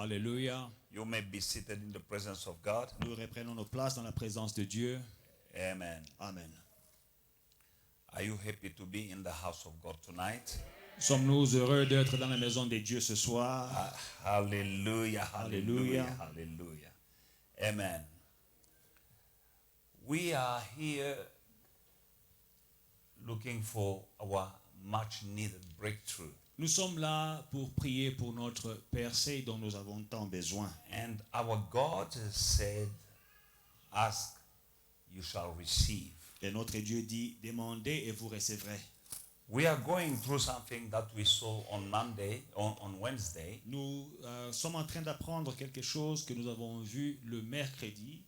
Alléluia. You may be seated in the presence of God. Nous reprenons nos places dans la présence de Dieu. Amen. Amen. Are you happy to be in the house of God tonight? Sommes-nous heureux d'être dans la maison de Dieu ce soir? Hallelujah, hallelujah, Hallelujah. hallelujah. Amen. We are here looking for our much needed breakthrough. Nous sommes là pour prier pour notre percée dont nous avons tant besoin. And our God has said, ask, you shall receive. Et notre Dieu dit, demandez et vous recevrez. We are going through something that we saw on Monday, on Wednesday. Nous sommes en train d'apprendre quelque chose que nous avons vu le mercredi.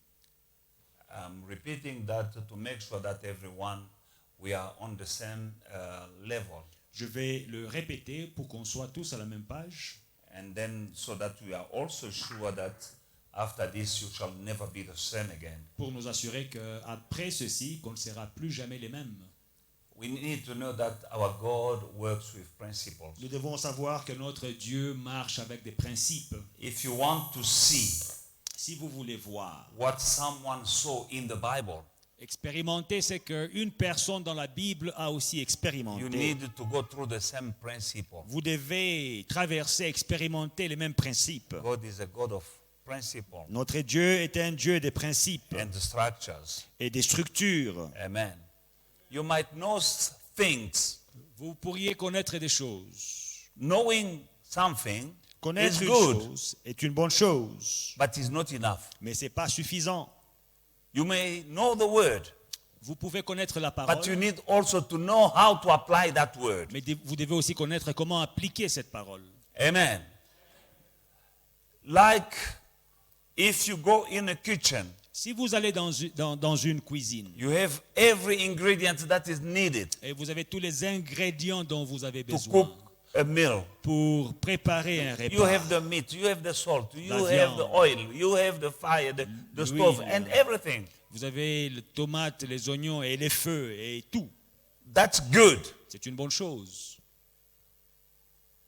I'm repeating that to make sure that everyone, we are on the same level. Je vais le répéter pour qu'on soit tous à la même page. And then so that we are also sure that after this you shall never be the same again. Pour nous assurer qu'après ceci, qu'on ne sera plus jamais les mêmes. We need to know that our God works with principles. Nous devons savoir que notre Dieu marche avec des principes. If you want to see Si vous voulez voir, what someone saw in the Bible, expérimenter ce qu'une personne dans la Bible a aussi you expérimenté. need to go through the same principle. Vous devez traverser, expérimenter les mêmes principes. God is a God of principle Notre Dieu est un Dieu des principes and structures. et des structures. Amen. You might know things. Vous pourriez connaître des choses. Knowing something Connaître is une good, chose est une bonne chose, but is not enough. mais ce n'est pas suffisant. You may know the word, Vous pouvez connaître la but you parole, need also to know how to apply that word. mais vous devez aussi connaître comment appliquer cette parole. Amen. Like if you go in a kitchen, Si vous allez dans une cuisine you have every ingredient that is needed et vous avez tous les ingrédients dont vous avez to besoin cook a meal. pour préparer un You have repas, the meat, you have the salt, you La have the viande. oil, you have the fire, the L'huile. stove, and everything. vous avez les tomates, les oignons et les feux et tout. That's good. C'est une bonne chose.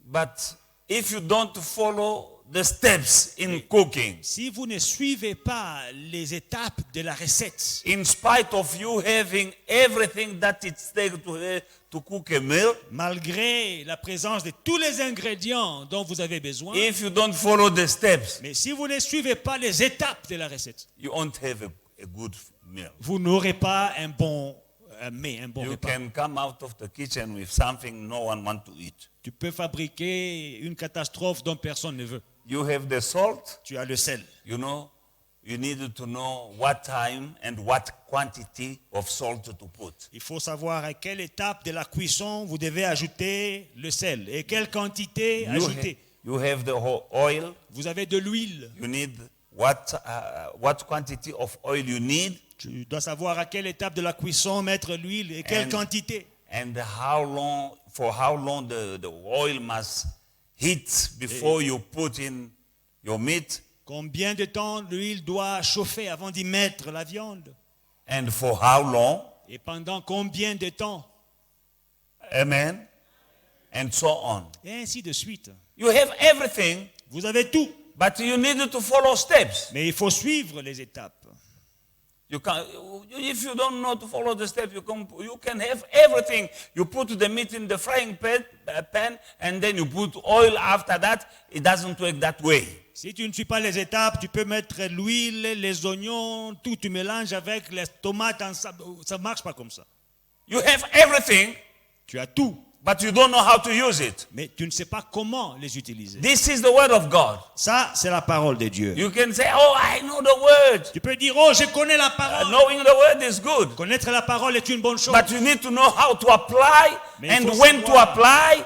But if you don't follow the steps in cooking, Si vous ne suivez pas les étapes de la recette, in spite of you having everything that it takes to cook a meal, malgré la présence de tous les ingrédients dont vous avez besoin, if you don't follow the steps, mais si vous ne suivez pas les étapes de la recette, you won't have a good meal. vous n'aurez pas un bon mets, un bon You repas. can come out of the kitchen with something no one wants to eat. Tu peux fabriquer une catastrophe dont personne ne veut. You have the salt, Tu as le sel. you know, you need to know what time and what quantity of salt to put. Il faut savoir à quelle étape de la cuisson vous devez ajouter le sel et quelle quantité ajouter. You have the oil, Vous avez de l'huile. you need what quantity of oil you need Tu dois savoir à quelle étape de la cuisson mettre l'huile et quelle And- quantité. and how long the oil must heat before you put in your meat Combien de temps l'huile doit chauffer avant d'y mettre la viande? and for how long. Et pendant combien de temps? Amen. And so on. Et ainsi de suite. You have everything, Vous avez tout, but you need to follow steps. mais il faut suivre les étapes. You can, if you don't know to follow the steps, you can have everything. You put the meat in the frying pan, and then you put oil after that. It doesn't work that way. Si tu ne suis pas les étapes, tu peux mettre l'huile, les oignons, tout, tu mélanges avec les tomates ensemble. Ça ne marche pas comme ça. You have everything, Tu as tout, but you don't know how to use it. mais tu ne sais pas comment les utiliser. This is the word of God. Ça, c'est la parole de Dieu. You can say, oh, I know the word. Tu peux dire, oh, je connais la parole. Knowing the word is good. Connaître la parole est une bonne chose. But you need to know how to apply Mais il and faut when to savoir. apply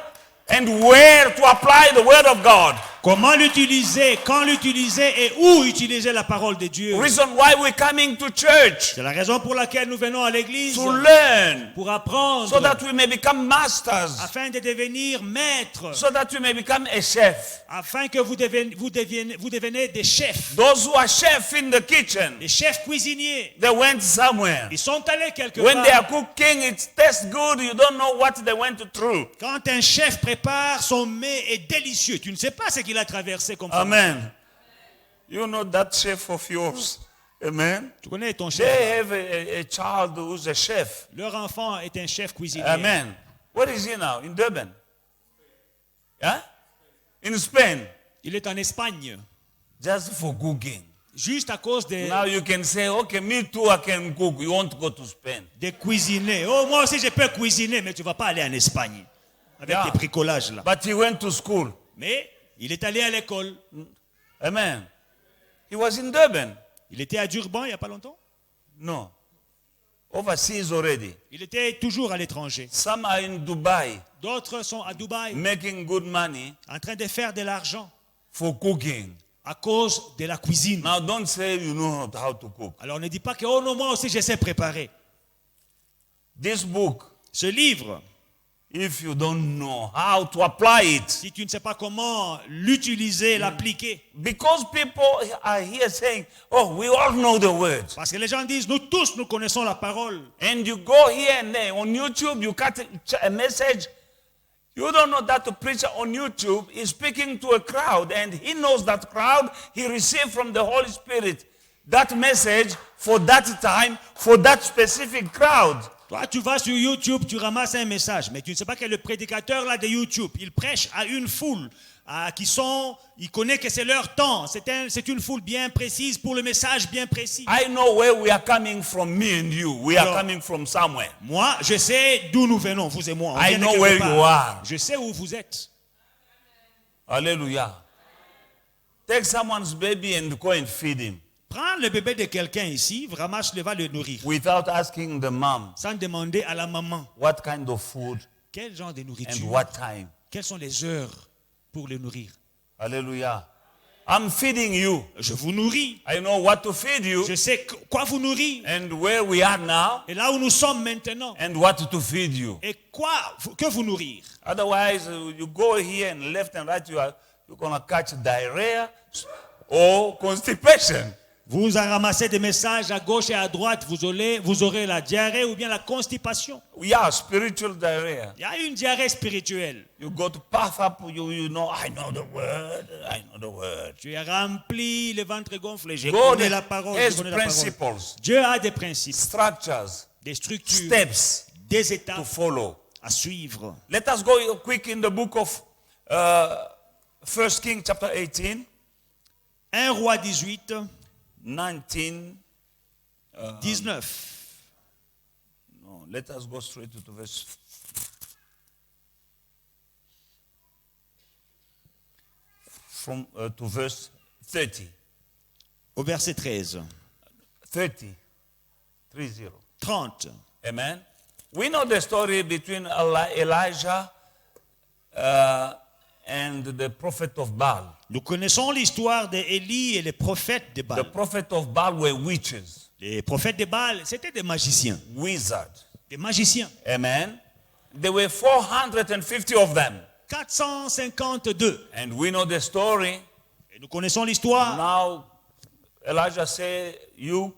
and where to apply the word of God. Comment l'utiliser, quand l'utiliser et où utiliser la parole de Dieu. Reason why we're coming to church, C'est la raison pour laquelle nous venons à l'église, to learn, pour apprendre, so that we may become masters, afin de devenir maîtres, so that we may become a chef. afin que vous devenez des chefs, Those who are chefs in the kitchen, des chefs cuisiniers. they went somewhere. Ils sont allés quelque When they are part. cooking, it tastes good. You don't know what they went through. Quand un chef prépare son mets est délicieux, tu ne sais pas ce qu'il qu'il a traversé comme femme. Amen. You know that chef of yours. Amen. Tu connais ton They chef. have a child who's a chef. Leur enfant est un chef cuisinier. Amen. Where is he now? In Durban? Yeah? In Spain. Il est en Espagne. Just for cooking. Juste à cause Now you can say, okay, me too, I can cook. You want to go to Spain. de cuisiner. Oh, moi aussi je peux cuisiner, mais tu ne vas pas aller en Espagne. Avec Yeah. tes bricolages là. But he went to school. Mais il est allé à l'école. Amen. He was in Durban. Il était à Durban il n'y a pas longtemps. No. Overseas already. Il était toujours à l'étranger. Some are in Dubai D'autres sont à Dubaï making good money en train de faire de l'argent for cooking. à cause de la cuisine. Now don't say you know how to cook. Alors ne dis pas que oh non, moi aussi je sais préparer. This book, Ce livre, if you don't know how to apply it, si tu ne sais pas comment l'utiliser, l'appliquer, because people are here saying, oh, we all know the words. parce que les gens disent, nous tous, nous connaissons la parole. And you go here and there. On YouTube, you cut a message. You don't know that the preacher on YouTube is speaking to a crowd, and he knows that crowd. He received from the Holy Spirit that message for that time, for that specific crowd. Toi, tu vas sur YouTube, tu ramasses un message, mais tu ne sais pas que le prédicateur là de YouTube, il prêche à une foule il connaît que c'est leur temps. C'est une foule bien précise pour le message bien précis. I know where we are coming from, me and you. We are Alors, coming from somewhere. Moi, je sais d'où nous venons, vous et moi. On I vient de know quelque where part. you are. Je sais où vous êtes. Hallelujah. Take someone's baby and go and feed him Prends le bébé de quelqu'un ici, ramasse-le, va le nourrir. without asking the mom Sans demander à la maman what kind of food quel genre de and nourriture, what time. quelles sont les heures pour le nourrir. Hallelujah. I'm feeding you. Je vous nourris. I know what to feed you Je sais quoi vous nourrir. and where we are now Et là où nous sommes maintenant. and what to feed you. Et que vous nourrir. Otherwise, you go here and left and right, you're going to catch diarrhea or constipation. Vous ramassez des messages à gauche et à droite, vous aurez la diarrhée ou bien la constipation. Yeah, spiritual diarrhea. Il y a une diarrhée spirituelle. You go to puff up, you know, I know the word. Tu es rempli, le ventre gonflé. Je God connais la parole. has Je connais la parole. principles, Dieu a des principes, structures, des structures, steps des to étapes follow. à suivre. Let us go quick in the book of 1 Kings chapter 18, 1 Roi 18, 19. 19. No, let us go straight to verse. To verse 30. Au verset 13. 30. 30. 30. Amen. We know the story between Elijah and the prophet of Baal. Nous connaissons l'histoire d'Élie et les prophètes de The Baal. prophet of Baal were witches, Les prophètes de Baal, c'était des magiciens. wizards. Des magiciens. Amen. There were 450 of them. 452. And we know the story. Et nous connaissons l'histoire. Now, Elijah said, you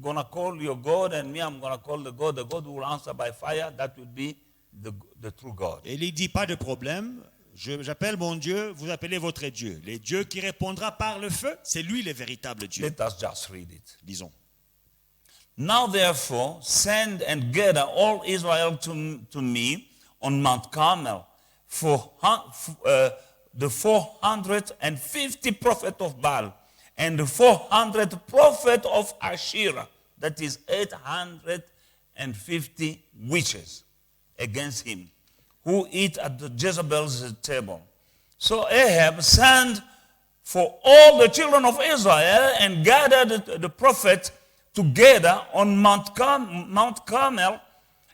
gonna call your God, and me, I'm gonna call the God. The God will answer by fire. That will be the true God. Élie dit, pas de problème. J'appelle mon Dieu, vous appelez votre Dieu. Le Dieu qui répondra par le feu, c'est lui le véritable Dieu. Let us just read it. Disons. Now, therefore, send and gather all Israel to me on Mount Carmel for the 450 prophets of Baal and the 400 prophets of Asherah, that is 850 witches against him, who eat at the Jezebel's table. So Ahab sent for all the children of Israel and gathered the prophets together on Mount Carmel,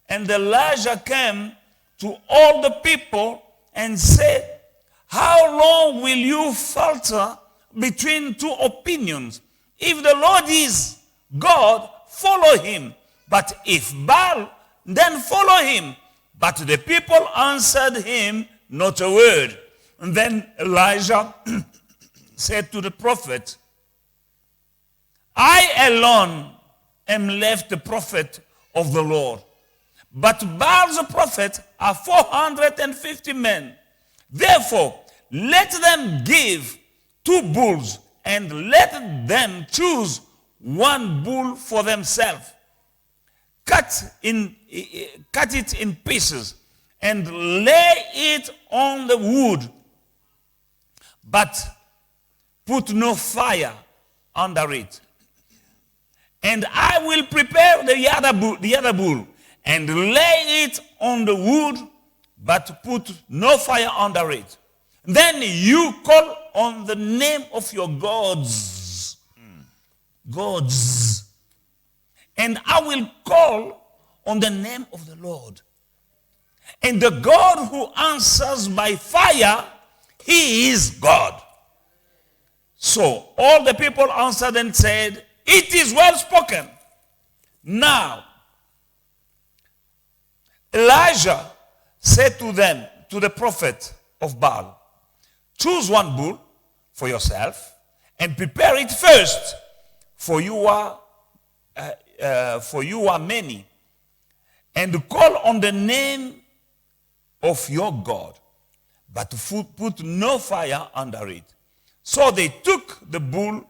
and Elijah came to all the people and said, how long will you falter between two opinions? If the Lord is God, follow him. But if Baal, then follow him. But the people answered him not a word. And then Elijah said to the prophet, I alone am left the prophet of the Lord. But Baal's prophet are 450 men. Therefore, let them give 2 bulls, and let them choose 1 bull for themselves. Cut it in pieces, and lay it on the wood, but put no fire under it. And I will prepare the other bull, and lay it on the wood, but put no fire under it. Then you call on the name of your gods. Gods. And I will call on the name of the Lord. And the God who answers by fire, he is God. So all the people answered and said, it is well spoken. Now, Elijah said to them, to the prophet of Baal, choose 1 bull for yourself and prepare it first, for you are many, and call on the name of your God, but put no fire under it. So they took the bull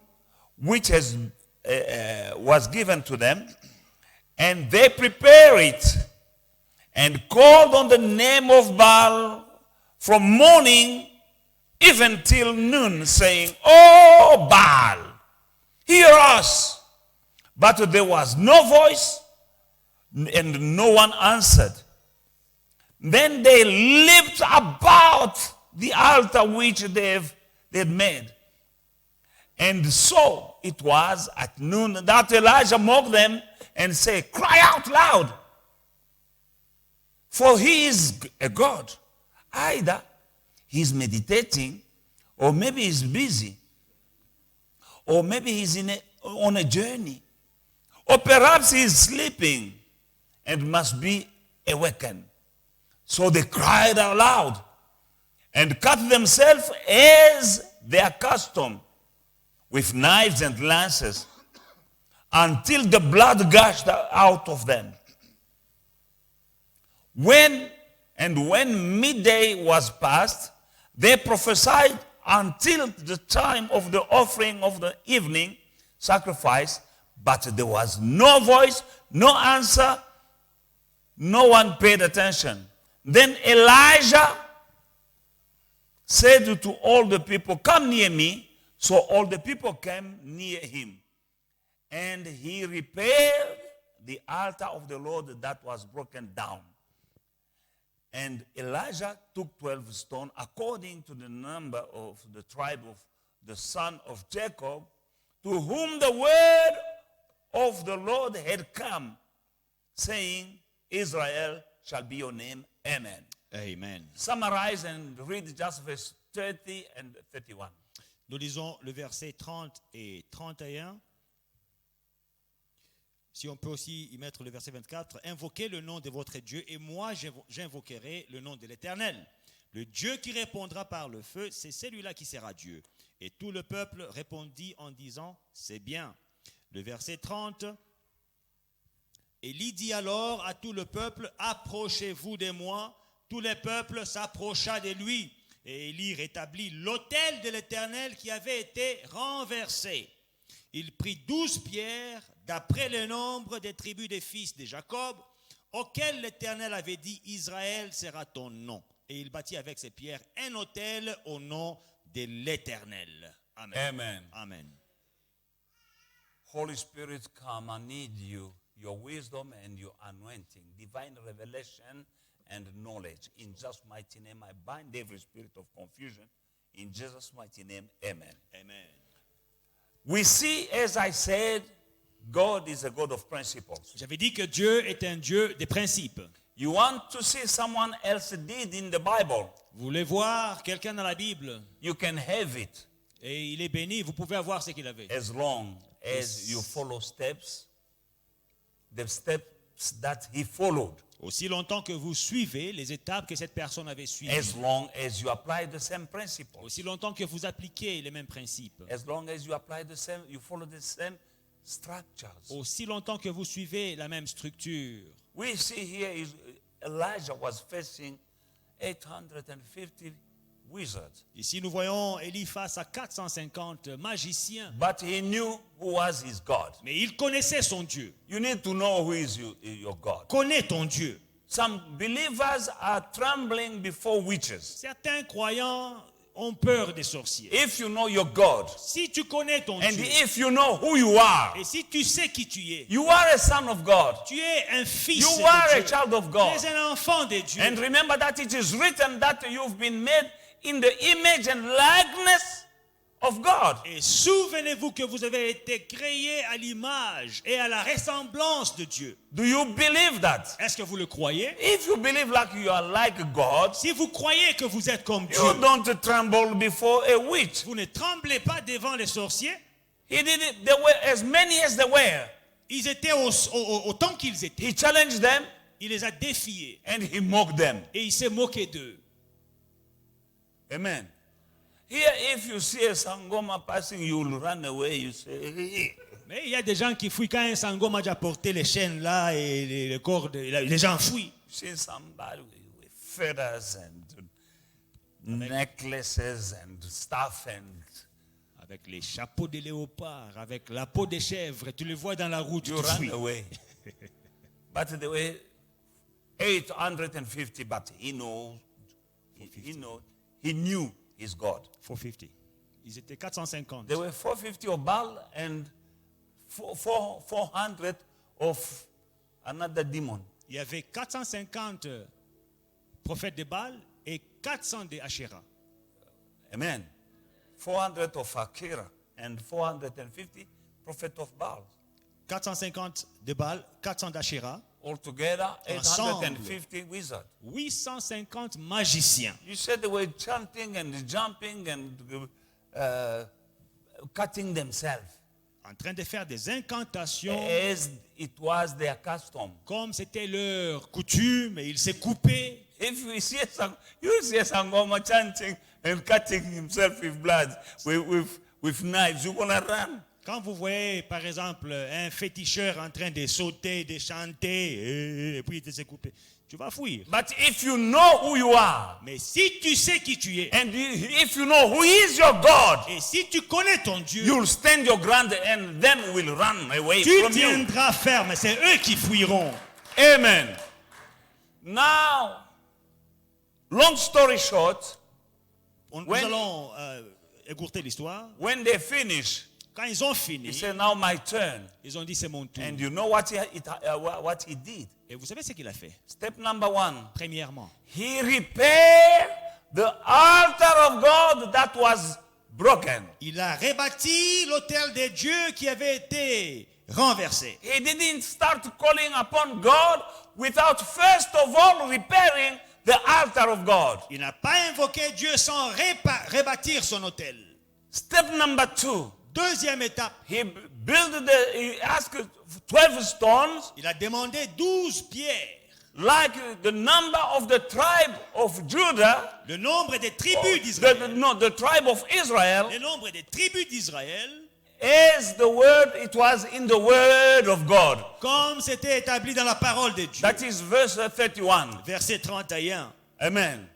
which was given to them, and they prepared it and called on the name of Baal from morning even till noon, saying, "Oh Baal, hear us." But there was no voice, and no one answered. Then they leaped about the altar which they had made. And so it was at noon that Elijah mocked them and said, "Cry out loud, for he is a God." Either he's meditating, or maybe he's busy, or maybe he's on a journey, or perhaps he's sleeping and must be awakened. So they cried out loud and cut themselves as their custom, with knives and lances, until the blood gushed out of them. When midday was past, they prophesied until the time of the offering of the evening sacrifice, but there was no voice, no answer, no one paid attention. Then Elijah said to all the people, "Come near me." So all the people came near him, and he repaired the altar of the Lord that was broken down. And Elijah took 12 stones, according to the number of the tribe of the son of Jacob, to whom the word of the Lord had come, saying, "Israel shall be your name." Amen. Amen. Summarize and read just verse 30 and 31. Nous lisons le verset 30 et 31. Si on peut aussi y mettre le verset 24. Invoquez le nom de votre Dieu, et moi j'invoquerai le nom de l'Éternel. Le Dieu qui répondra par le feu, c'est celui-là qui sera Dieu. Et tout le peuple répondit en disant, c'est bien. Le verset 30. Élie dit alors à tout le peuple, approchez-vous de moi. Tout le peuple s'approcha de lui. Et Élie rétablit l'autel de l'Éternel qui avait été renversé. Il prit 12 pierres, d'après le nombre des tribus des fils de Jacob, auxquelles l'Éternel avait dit, Israël sera ton nom. Et il bâtit avec ces pierres un autel au nom de l'Éternel. Amen. Amen. Amen. Holy Spirit, come, I need you, your wisdom and your anointing, divine revelation and knowledge. In Jesus' mighty name, I bind every spirit of confusion. In Jesus' mighty name, amen. Amen. We see, as I said, God is a God of principles. J'avais dit que Dieu est un Dieu des principes. You want to see someone else did in the Bible, Vous voulez voir quelqu'un dans la Bible you can have it et il est béni, vous pouvez avoir ce qu'il avait. as long as you follow steps, the steps that he followed. Aussi longtemps que vous suivez les étapes que cette personne avait suivies. As long as you apply the same principles. Aussi longtemps que vous appliquez les mêmes principes. As long as you apply the same, you follow the same structures. Aussi longtemps que vous suivez la même structure. We see here is Elijah was facing 850 wizards. Ici, nous voyons Élie face à 450 magiciens. But he knew who was his God. Mais il connaissait son Dieu. You need to know who is your God. Connais ton Dieu. Some believers are trembling before witches. Certains croyants ont peur des sorciers. If you know your God, Si tu connais ton and Dieu, if you know who you are, et si tu sais qui tu es, you are a son of God. tu es un fils You are de a Dieu. child of Tu God. es un enfant de Dieu. And remember that it is written that you've been made in the image and likeness of God. Et souvenez-vous que vous avez été créés à l'image et à la ressemblance de Dieu. Do you believe that? Est-ce que vous le croyez? If you believe like you are like God, Si vous croyez que vous êtes comme Dieu, you don't tremble before a witch. vous ne tremblez pas devant les sorciers. He did it. There were as many as they were. Ils étaient autant qu'ils étaient. He challenged them Il les a défiés and he mocked them. et il s'est moqué d'eux. Amen. Here, if you see a sangoma passing, you will run away. You say, hey. Mais il y a des gens qui fuient quand un sangoma a porté les chaînes là et les cordes, les gens fuient. You see somebody with feathers and necklaces and stuff and Avec les chapeaux de léopard, avec la peau de chèvre, tu les vois dans la route, you tu run fuis. away. But there were 850, but he knows, he knew his God. 450. Ils étaient 450. There were 450 of Baal and 400 of another demon. Il y avait 450 prophètes de Baal et 400 de Asherah. Amen. 400 of Akira and 450 prophets of Baal. 450 de Baal, 400 d'Asherah, Altogether, Ensemble. 850 wizards. 850 magiciens. You said they were chanting and jumping and cutting themselves En train de faire des incantations as it was their custom. comme c'était leur coutume et ils se coupaient. If you see a Sangoma chanting and cutting himself with blood, with knives, you're going to run. Quand vous voyez, par exemple, un féticheur en train de sauter, de chanter, et puis de se couper, tu vas fuir. But if you know who you are, Mais si tu sais qui tu es, and if you know who is your God, et si tu connais ton Dieu, you'll stand your ground and them will run away tu from you. tiendras ferme. C'est eux qui fuiront. Amen. Now, long story short, Nous When- allons écourter l'histoire. when they finish, Quand ils ont he fini, said, now my turn. ils ont dit c'est mon tour. And you know what he did? Et vous savez ce qu'il a fait? Step number 1. Premièrement, He repaired the altar of God that was broken. il a rebâti l'autel de Dieu qui avait été renversé. He didn't start calling upon God without first of all repairing the altar of God. Il n'a pas invoqué Dieu sans rebâtir son autel. Step number 2. Deuxième étape, He asked 12 stones, il a demandé 12 pierres. like the number of the tribe of Judah, Le nombre des tribus d'Israël. the tribe of Israel, Le nombre des tribus d'Israël, as the word, it was in the word of God. comme c'était établi dans la parole de Dieu. That is verse 31. Verset 31. Amen.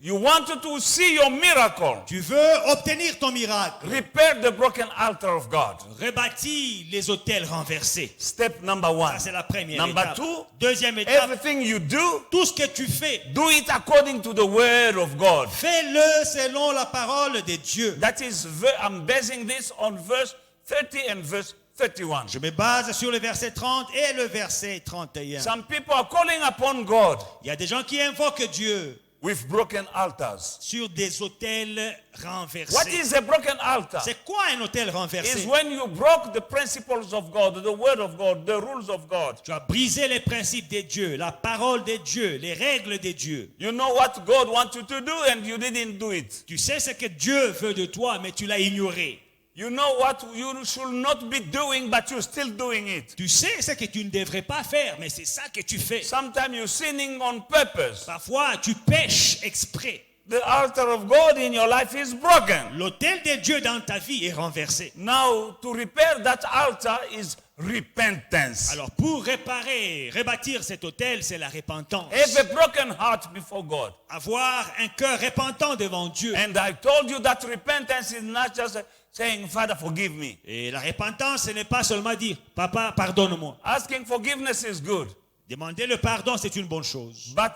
You wanted to see your miracle. Tu veux obtenir ton miracle. Repair the broken altar of God. Rebâtis les autels renversés. Step number 1. Ça, c'est la première Number étape. 2, Deuxième étape, everything you do, tout ce que tu fais, do it according to the word of God. fais-le selon la parole de Dieu. That is, I'm basing this on verse 30 and verse 31. Je me base sur le verset 30 et le verset 31. Some people are calling upon God Il y a des gens qui invoquent Dieu with broken altars. sur des autels renversés. What is a broken altar? C'est quoi un autel Is renversé? when you broke the principles of God, the word of God, the rules of God. Tu as brisé les principes de Dieu, la parole de Dieu, les règles de Dieu. You know what God wants you to do and you didn't do it. Tu sais ce que Dieu veut de toi, mais tu l'as ignoré. You know what you should not be doing, but you're still doing it. Tu sais ce que tu ne devrais pas faire, mais c'est ça que tu fais. Sometimes you're sinning on purpose. Parfois, tu pêches exprès. The altar of God in your life is broken. L'autel de Dieu dans ta vie est renversé. Now, to repair that altar is repentance. Alors pour réparer, rebâtir cet autel, c'est la repentance. Have a broken heart before God. Avoir un cœur repentant devant Dieu. And I told you that repentance is not just saying, Father, forgive me. Et la repentance, ce n'est pas seulement dire, Papa, pardonne-moi. Asking forgiveness is good. Demander le pardon, c'est une bonne chose. But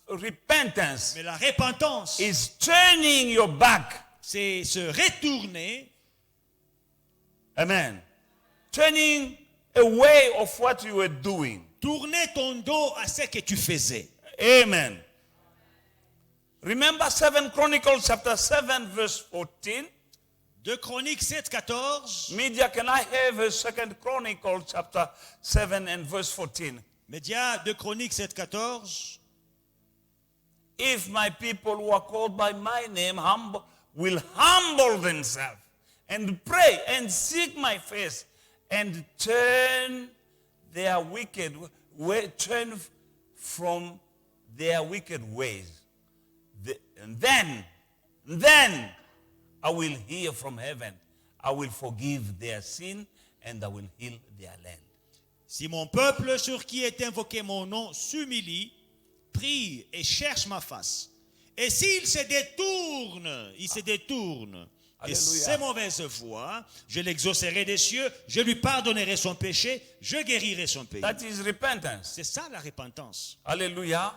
repentance Mais la repentance, is turning your back. c'est se retourner, Amen. Turning away of what you were doing. tourner ton dos à ce que tu faisais. Amen. Remember 2 Chronicles chapter 7 verse 14. 2 Chroniques 7, 14. Media, can I have a 2 Chronicles chapter 7 and verse 14? Média 2 Chroniques 7, 14. If my people who are called by my name will humble themselves and pray and seek my face and turn their wicked way, turn from their wicked ways, and then I will hear from heaven. I will forgive their sin and I will heal their land. Si mon peuple sur qui est invoqué mon nom s'humilie, prie et cherche ma face, et s'il se détourne de Alléluia. ses mauvaises voies, je l'exaucerai des cieux, je lui pardonnerai son péché, je guérirai son pays. That is repentance. C'est ça la repentance. Hallelujah.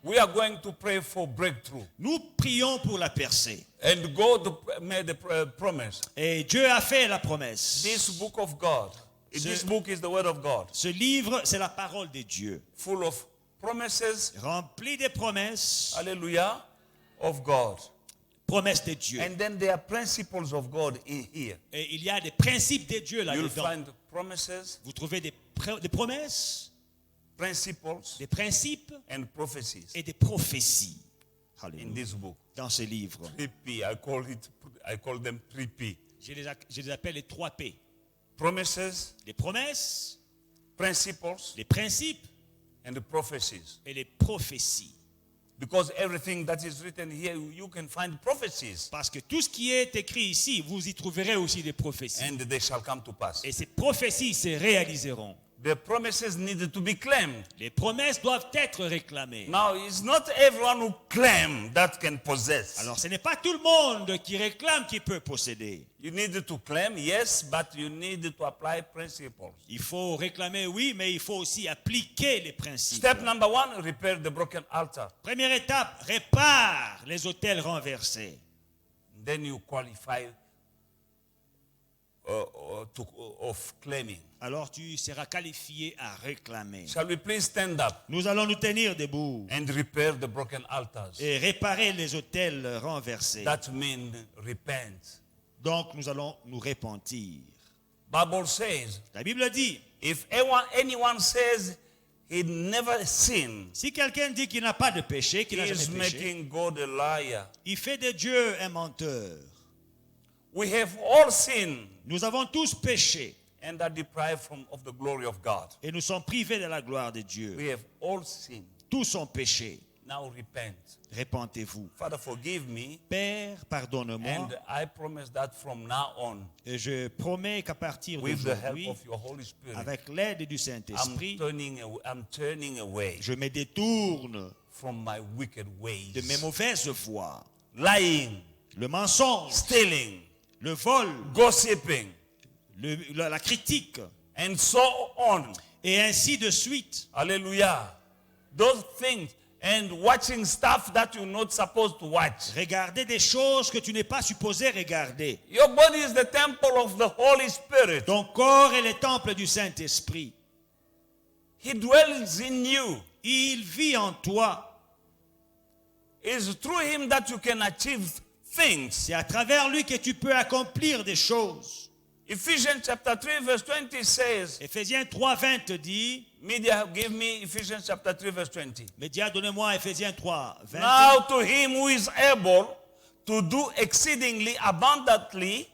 We are going to pray for breakthrough. Nous prions pour la percée. And God made a promise. Et Dieu a fait la promesse. This book of God, this book is the word of God, Ce livre, c'est la parole de Dieu. full of promises, Rempli des promesses, hallelujah, of God. promesses de Dieu. And then there are principles of God in here. Et il y a des principes de Dieu You'll là-dedans. find promises, Vous trouvez des promesses, principles, des principes and prophecies et des prophéties. in Alléluia. this book. Dans ce livre. 3P, I call them 3P. Je les appelle les 3 P. Promises, Les promesses, principles, les principes and the prophecies. et les prophéties. Because everything that is written here, you can find prophecies. Parce que tout ce qui est écrit ici, vous y trouverez aussi des prophéties. And they shall come to pass. Et ces prophéties se réaliseront. The promises needed to be claimed. Les promesses doivent être réclamées. Now, it's not everyone who claim that can possess. Alors, ce n'est pas tout le monde qui réclame qui peut posséder. You need to claim, yes, but you need to apply principles. Il faut réclamer, oui, mais il faut aussi appliquer les principes. Step number 1, repair the broken altar. Première étape, répare les autels renversés. Then you qualify of claiming. Alors tu seras qualifié à réclamer. Shall we please stand up Nous allons nous tenir debout and repair the broken altars? et réparer les autels renversés. That means repent. Donc nous allons nous repentir. Bible says, La Bible dit, if anyone says he never sinned, si quelqu'un dit qu'il n'a pas de péché, qu'il n'a he is jamais péché, making God a liar. il fait de Dieu un menteur. We have all sinned Nous avons tous péché and are deprived of the glory of God. et nous sommes privés de la gloire de Dieu. We have all sinned. Tous ont péché. Now repent. Repentez-vous. Father, forgive me. Père, pardonne-moi. And I promise that from now on, Et je promets qu'à partir with the help d'aujourd'hui, of your Holy Spirit, avec l'aide du Saint-Esprit, I'm turning away je me détourne from my wicked ways. de mes mauvaises voies. Lying, Le mensonge, stealing, le vol, gossiping, la critique, and so on. et ainsi de suite. Hallelujah. Those things and watching stuff that you're not supposed to watch. Regarder des choses que tu n'es pas supposé regarder. Your body is the temple of the Holy Spirit. Ton corps est le temple du Saint-Esprit. He dwells in you. Il vit en toi. It's through him that you can achieve things. C'est à travers lui que tu peux accomplir des choses. Ephesians chapter 3 verse 20 says, Éphésiens 3:20 dit, media, give me Ephesians chapter 3 verse 20. Média, donnez-moi Éphésiens 3:20. Now to him who is able to do exceedingly abundantly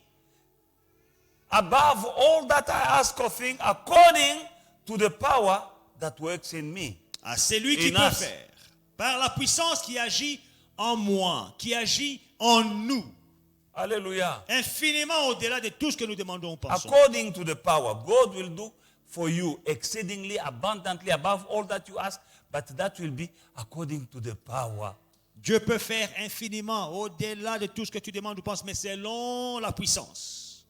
above all that I ask of him, according to the power that works in me. À celui qui In peut us. faire, par la puissance qui agit en moi, qui agit en nous, Hallelujah. infiniment au-delà de tout ce que nous demandons ou pensons. According to the power, God will do for you exceedingly abundantly above all that you ask, but that will be according to the power. Dieu peut faire infiniment au-delà de tout ce que tu demandes ou penses, mais selon la puissance.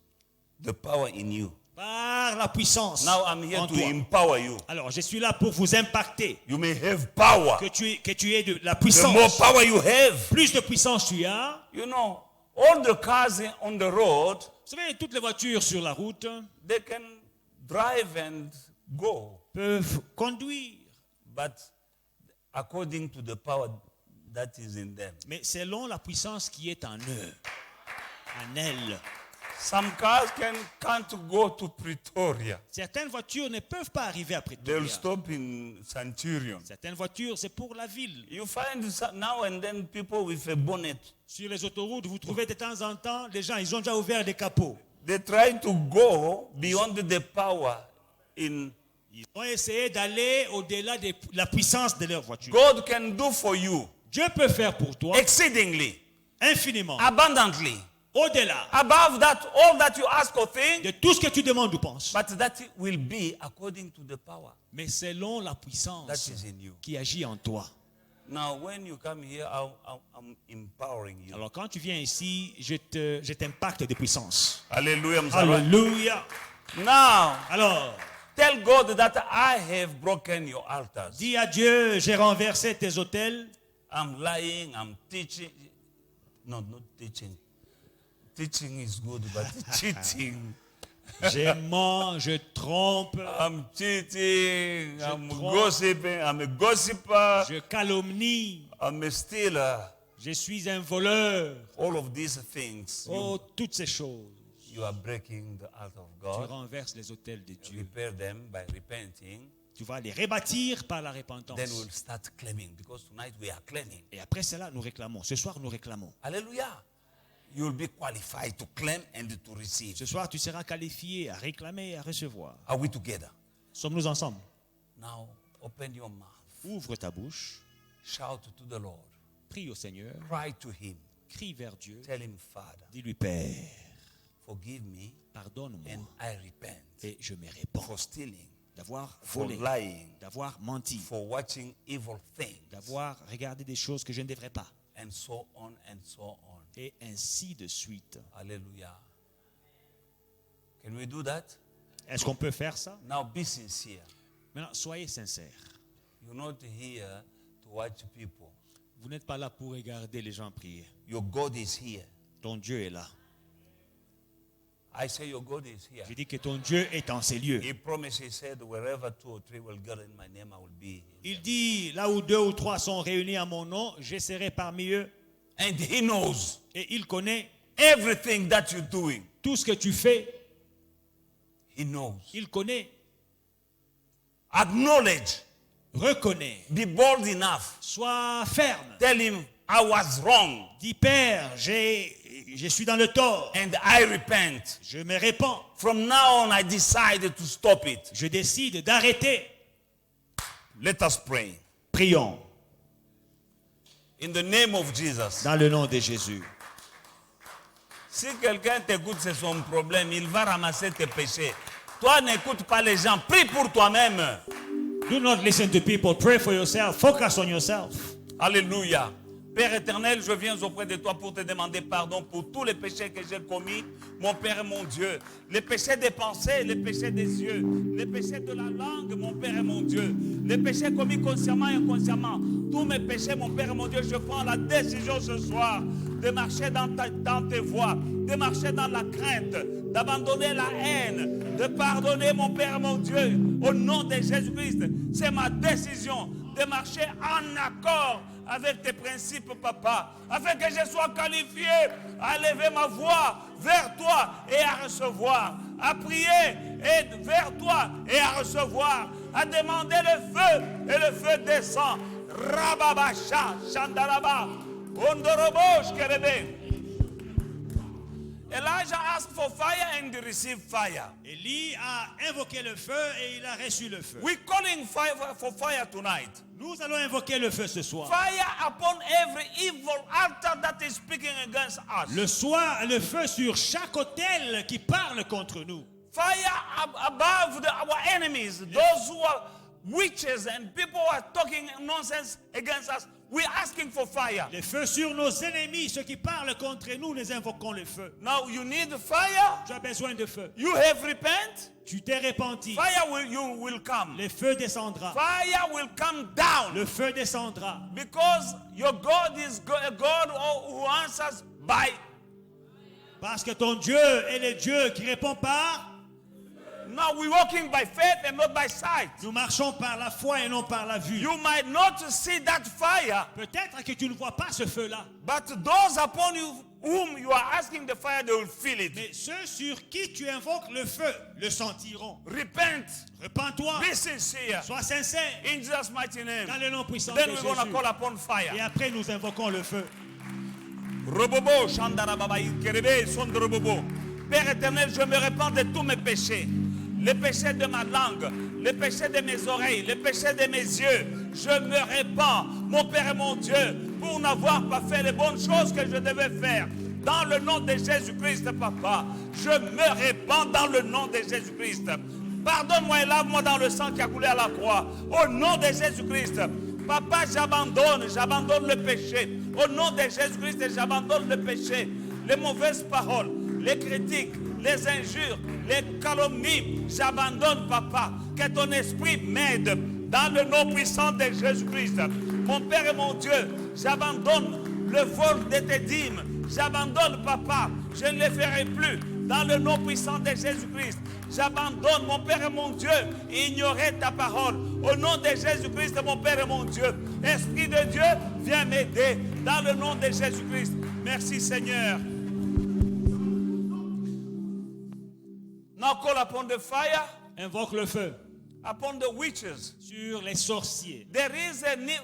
The power in you. Par la puissance. Now I'm here en to toi. empower you. Alors, je suis là pour vous impacter. You may have power. Que tu aies de la The more puissance. power you have, Plus de puissance tu as. you know, all the cars on the road, Vous savez, toutes les voitures sur la route they can drive and go, peuvent conduire, but according to the power that is in them. mais selon la puissance qui est en eux, en elles. Some cars can't go to Pretoria. Certaines voitures ne peuvent pas arriver à They'll Pretoria. stop in Centurion. Certaines voitures, c'est pour la ville. You find now and then people with a bonnet. Sur les autoroutes, vous trouvez de temps en temps des gens, ils ont déjà ouvert des capots. They try to go beyond the power in. Ils ont essayé d'aller au-delà de la puissance de leur voiture. God can do for you Dieu peut faire pour toi exceedingly, infiniment, abundantly, au-delà above that, all that you ask or think, de tout ce que tu demandes ou penses. but that will be according to the power Mais selon la that puissance is in you. qui agit en toi. Now, when you come here, I'm empowering you. Alors quand tu viens ici, je t'impacte de puissance. Hallelujah. I'm sorry. Alléluia. Now, Alors, tell God that I have broken your altars. dis à Dieu, j'ai renversé tes autels. I'm lying, I'm teaching. No, not teaching. Teaching is good, but cheating. Je mens, je trompe, I'm cheating, I'm trompe. gossiping, I'm a gossiper, je calomnie, I'm a stealer. je suis un voleur. All of these things, Oh, toutes ces choses. you are breaking the altar of Tu God. renverses les autels de Dieu. Repair them by repenting. Tu vas les rebâtir par la repentance. Then we'll start claiming, because tonight we are claiming. Et après cela, nous réclamons. Ce soir, nous réclamons. Hallelujah. You'll be qualified to claim and to receive. Ce soir, tu seras qualifié à réclamer et à recevoir. Are we together? Sommes-nous ensemble? Now, open your mouth. Ouvre ta bouche, Shout to the Lord. prie au Seigneur, Cry to Him. crie vers Dieu, Tell Him, Father, dis-lui Père, forgive me pardonne-moi and I repent et je me répands for stealing, d'avoir for volé, lying, d'avoir menti, for watching evil things, d'avoir regardé des choses que je ne devrais pas, and so on and so on. et ainsi de suite. Hallelujah. Can we do that? Est-ce qu'on peut faire ça? Now be sincere. Maintenant, soyez sincères. You're not here to watch people. Vous n'êtes pas là pour regarder les gens prier. Your God is here. Ton Dieu est là. I say your God is here. Je dis que ton Dieu est en ces lieux. He promised, He said, wherever 2 or 3 will gather in my name, I will be here. Il dit, là où 2 ou 3 sont réunis à mon nom, je serai parmi eux. And He knows Et il connaît everything that you're doing. tout ce que tu fais. He knows. Il connaît, Acknowledge. reconnaît. Be bold enough. Sois ferme. Tell Him, I was wrong Dis, Père, je suis dans le tort. and I repent. Je me répands. From now on, I decided to stop it. Je décide d'arrêter. Let us pray. Prions In the name of Jesus. dans le nom de Jésus. Si quelqu'un t'écoute, c'est son problème. Il va ramasser tes péchés. Toi, n'écoute pas les gens. Prie pour toi-même. Do not listen to people. Pray for yourself. Focus on yourself. Alléluia. Père éternel, je viens auprès de toi pour te demander pardon pour tous les péchés que j'ai commis, mon Père et mon Dieu. Les péchés des pensées, les péchés des yeux, les péchés de la langue, mon Père et mon Dieu. Les péchés commis consciemment et inconsciemment. Tous mes péchés, mon Père et mon Dieu, je prends la décision ce soir de marcher dans tes voies, de marcher dans la crainte, d'abandonner la haine, de pardonner, mon Père et mon Dieu, au nom de Jésus-Christ. C'est ma décision de marcher en accord avec tes principes, papa, afin que je sois qualifié à lever ma voix vers toi et à recevoir, à prier et vers toi et à recevoir, à demander le feu et le feu descend. Rababasha, Shandalaba, Ondorobosh, Kerebe. Elijah asked for fire and he received fire. Élie a invoqué le feu et il a reçu le feu. We're calling fire for fire tonight. Nous allons invoquer le feu ce soir. Fire upon every evil altar that is speaking against us. Le feu sur chaque autel qui parle contre nous. above our enemies, those who are witches and people who are talking nonsense against us. We're asking for fire. Le feu sur nos ennemis, ceux qui parlent contre nous, nous invoquons le feu. Now you need fire. Tu as besoin de feu. You have repent. Tu t'es repenti. Fire will come. Le feu descendra. Fire will come down. Le feu descendra. Because your God is a God who answers by. Parce que ton Dieu est le Dieu qui répond par. Now we're walking by faith and not by sight. Nous marchons par la foi et non par la vue. You might not see that fire. Peut-être que tu ne vois pas ce feu-là. But those upon you whom you are asking the fire, they will feel it. Mais ceux sur qui tu invoques le feu le sentiront. Repent. Repens-toi. Be sincere. Sois sincère. In Jesus' mighty name. Dans le nom puissant Then de we're Jésus. going to call upon fire. Et après nous invoquons le feu. Robobo, Shandarababa, Kerebe, Sondrobobo. Père éternel, je me répands de tous mes péchés. Les péchés de ma langue, les péchés de mes oreilles, les péchés de mes yeux. Je me répands, mon Père et mon Dieu, pour n'avoir pas fait les bonnes choses que je devais faire. Dans le nom de Jésus-Christ, Papa, je me répands dans le nom de Jésus-Christ. Pardonne-moi et lave-moi dans le sang qui a coulé à la croix. Au nom de Jésus-Christ. Papa, j'abandonne le péché. Au nom de Jésus-Christ, j'abandonne le péché. Les mauvaises paroles, les critiques, les injures, les calomnies, j'abandonne, Papa. Que ton esprit m'aide dans le nom puissant de Jésus-Christ. Mon Père et mon Dieu, j'abandonne le vol de tes dîmes. J'abandonne, Papa. Je ne le ferai plus dans le nom puissant de Jésus-Christ. J'abandonne, mon Père et mon Dieu, ignorer ta parole. Au nom de Jésus-Christ, mon Père et mon Dieu. Esprit de Dieu, viens m'aider dans le nom de Jésus-Christ. Merci, Seigneur. Now call upon the fire. Invoque le feu. Upon the witches. Sur les sorciers. There is a need,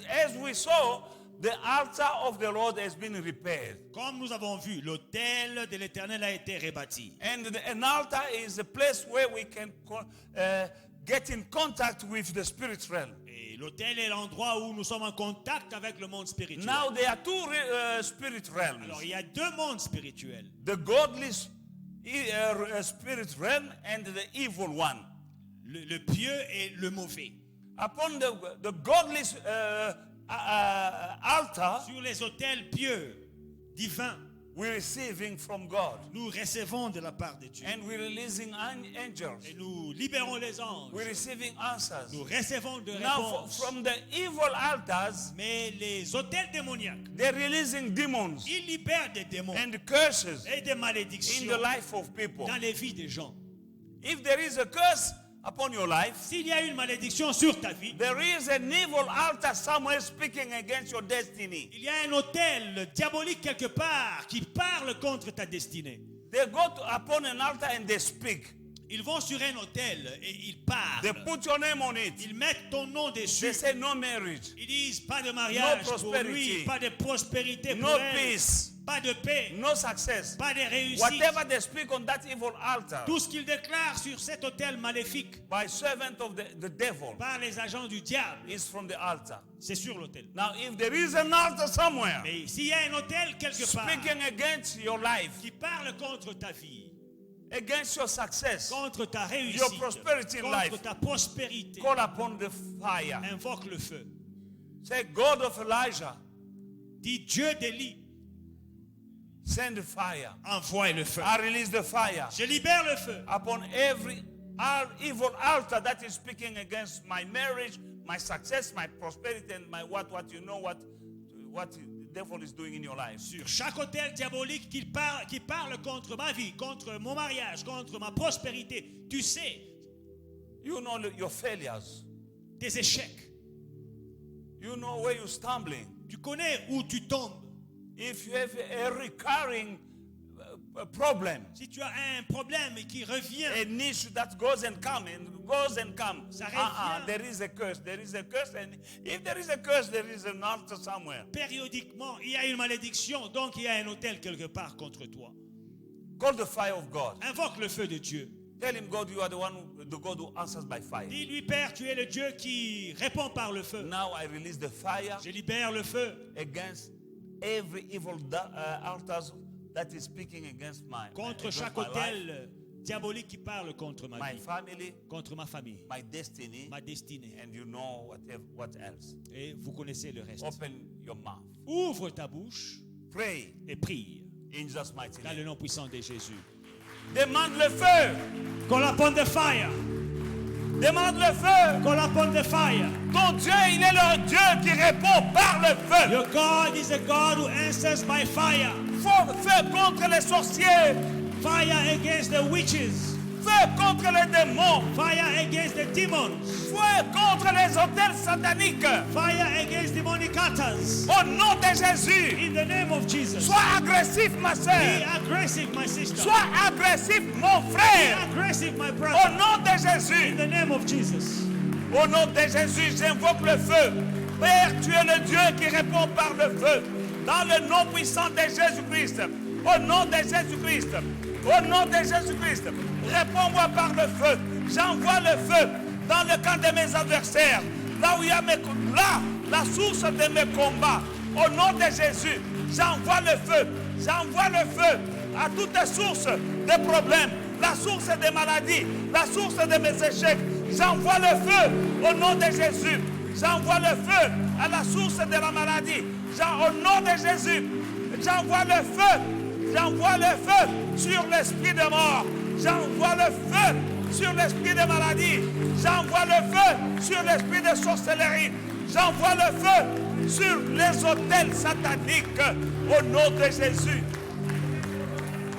as we saw, the altar of the Lord has been repaired. Comme nous avons vu, l'autel de l'Éternel a été rebâti. And an altar is a place where we can get in contact with the spirit realm. Et l'autel est l'endroit où nous sommes en contact avec le monde spirituel. Now there are two spirit realms. Alors il y a deux mondes spirituels. The godly spirit realm and the evil one. Le pieux et le mauvais. Upon the godly altar, sur les autels pieux, divins, we're receiving from God. Nous recevons de la part de Dieu. And we're releasing angels. Et nous libérons les anges. We're receiving answers. Nous recevons de Now, réponses. from the evil altars, mais les autels démoniaques, they're releasing demons. Ils libèrent des démons. And curses. Et des malédictions. In the life of people. Dans les vies des gens. If there is a curse upon your life, s'il y a une malédiction sur ta vie, there is an evil altar somewhere speaking against your destiny. Il y a un autel diabolique quelque part qui parle contre ta destinée. They go upon an altar and they speak. Ils vont sur un autel et ils parlent. They put your name on it. Ils mettent ton nom dessus. They say no marriage. Ils disent pas de mariage no pour lui, pas de prospérité no pour elle, peace. Pas de paix. No success. Pas de réussite. Whatever they speak on that evil altar. Tout ce qu'ils déclarent sur cet autel maléfique. By servant of the devil. Par les agents du diable. Is from the altar. C'est sur l'autel. Now if there is an altar somewhere. Mais s'il y a un autel quelque part. Speaking against your life. Qui parle contre ta vie. Against your success. Contre ta réussite. Your prosperity in life. Contre ta prospérité. Call upon the fire. Invoque le feu. Say, God of Elijah. Dis Dieu d'Élie. Send the fire. Envoie le feu. I release the fire. Je libère le feu. Upon every evil altar that is speaking against my marriage, my success, my prosperity, and my what the devil is doing in your life. Sur chaque autel diabolique qui parle contre ma vie, contre mon mariage, contre ma prospérité, tu sais. You know your failures. Tes échecs. You know where you're stumbling. Tu connais où tu tombes. If you have a recurring problem, si tu as un problème qui revient, an issue that goes and comes and goes and comes, ça revient. There is a curse. There is a curse, and if there is a curse, there is an altar somewhere. Périodiquement, il y a une malédiction, donc il y a un autel quelque part contre toi. Call the fire of God. Invoque le feu de Dieu. Tell him, God, you are the God who answers by fire. Dis-lui, Père, tu es le Dieu qui répond par le feu. Now I release the fire. Je libère le feu. Against every evil altars that is speaking against contre chaque autel diabolique qui parle contre ma my vie, family, contre ma famille, my destiny, ma destinée. and you know what else. Et vous connaissez le reste. Open your mouth. Ouvre ta bouche Pray et prie in Jesus' mighty dans le name. nom puissant de Jésus. Demande le feu. Call upon the fire. Demande le feu. Call upon the fire. Ton Dieu, il est le Dieu qui répond par le feu. Your God is a God who answers by fire. Feu contre les sorciers. Fire against the witches. Feu contre les démons. Fire against the demons. Feu contre les hôtels sataniques. Fire against demonic altars. Au nom de Jésus. In the name of Jesus. Sois agressif, ma Be soeur. aggressive, my sister. Sois agressif, mon Be frère. aggressive, my Au brother. nom de In Jésus. the name of Jesus. Au nom de Jésus, j'invoque le feu. Père, tu es le Dieu qui répond par le feu. Dans le nom puissant de Jésus-Christ. Au nom de Jésus-Christ. Au nom de Jésus-Christ. Réponds-moi par le feu. J'envoie le feu dans le camp de mes adversaires. Là où il y a la source de mes combats. Au nom de Jésus, j'envoie le feu. J'envoie le feu à toutes les sources de problèmes. La source des maladies. La source de mes échecs. J'envoie le feu au nom de Jésus. J'envoie le feu à la source de la maladie. Au nom de Jésus, j'envoie le feu. J'envoie le feu sur l'esprit de mort. J'envoie le feu sur l'esprit de maladie. J'envoie le feu sur l'esprit de sorcellerie. J'envoie le feu sur les hôtels sataniques. Au nom de Jésus.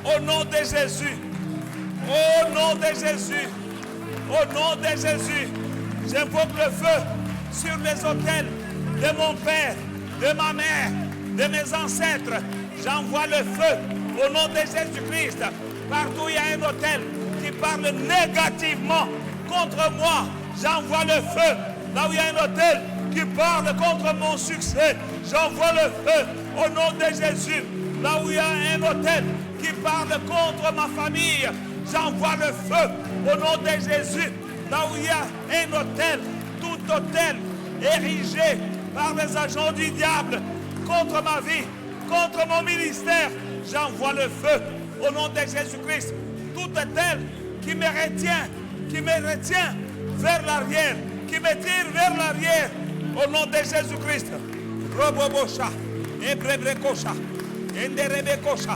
Au nom de Jésus. Au nom de Jésus. Au nom de Jésus, j'invoque le feu sur les hôtels de mon père, de ma mère, de mes ancêtres. J'envoie le feu au nom de Jésus-Christ. Partout il y a un hôtel qui parle négativement contre moi, j'envoie le feu. Là où il y a un hôtel qui parle contre mon succès, j'envoie le feu au nom de Jésus. Là où il y a un hôtel qui parle contre ma famille, j'envoie le feu au nom de Jésus. Là où il y a un hôtel, tout hôtel érigé par les agents du diable contre ma vie, contre mon ministère, j'envoie le feu au nom de Jésus-Christ. Tout hôtel qui me retient vers l'arrière, qui me tire vers l'arrière, au nom de Jésus-Christ. Robobosha, Ebrebrekosha, Enderebekosha,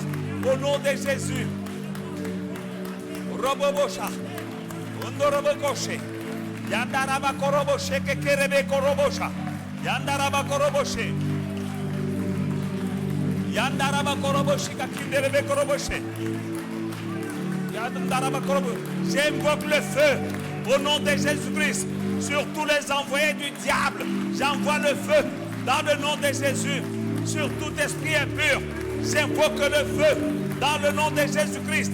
au nom de Jésus. Robobosha, Ondorobokoshe, Yandaraba Koroboshe, Kekerebe Korobosha, Yandaraba Koroboshe, Yandaraba Koroboshe, Kakinderebe Koroboshe, Yandaraba Koroboshe. J'invoque le feu au nom de Jésus-Christ sur tous les envoyés du diable. J'envoie le feu dans le nom de Jésus sur tout esprit impur. J'invoque le feu dans le nom de Jésus-Christ.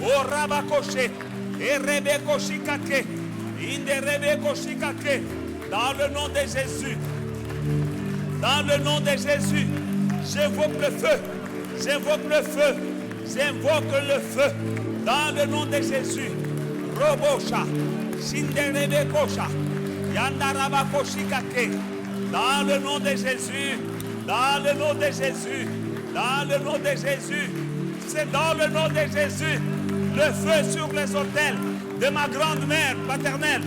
O Rabakoshe, Erebekoshikake, Inderebekoshikake, dans le nom de Jésus. Dans le nom de Jésus, j'invoque le feu. J'invoque le feu. J'invoque le feu. Dans le nom de Jésus. Robosha, Shinderebekosha, Yandarabakoshikake. Dans le nom de Jésus. Dans le nom de Jésus. Dans le nom de Jésus. C'est dans le nom de Jésus. Le feu sur les autels de ma grand-mère paternelle.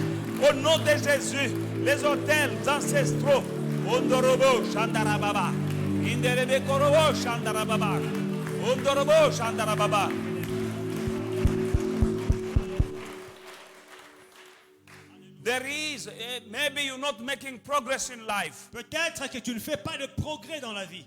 Au nom de Jésus. Les autels ancestraux. Ondorobo Shandarababa. Inderebe Korobo Shandarababa. Ondorobo Shandarababa. There is, maybe you're not making progress in life. Peut-être que tu ne fais pas de progrès dans la vie.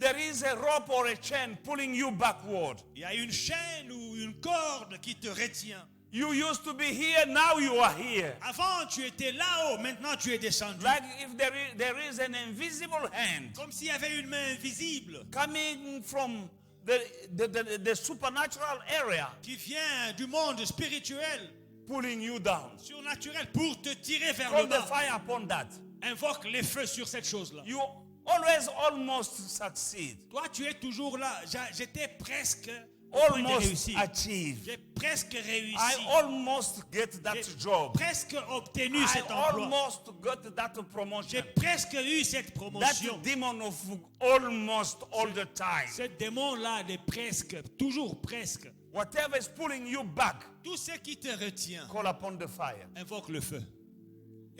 There is a rope or a chain pulling you backward. Il y a une chaîne ou une corde qui te retient. You used to be here, now you are here. Avant, tu étais là-haut, maintenant tu es descendu. Like if there is an invisible hand Comme s'il y avait une main invisible coming from the supernatural area, qui vient du monde spirituel, pulling you down. surnaturel, pour te tirer vers le Call the bas. fire upon that. Invoque les feux sur cette chose-là. You always almost succeed. Toi, tu es toujours là. J'étais presque au point de Almost réussir. achieve. J'ai presque réussi. I almost get that J'ai job. presque obtenu I cet emploi. almost got that J'ai promotion. presque eu cette promotion. That demon of almost all the time. Ce démon-là, de presque, toujours presque. Whatever is pulling you back, Tout ce qui te retient, call upon the fire. invoque le feu.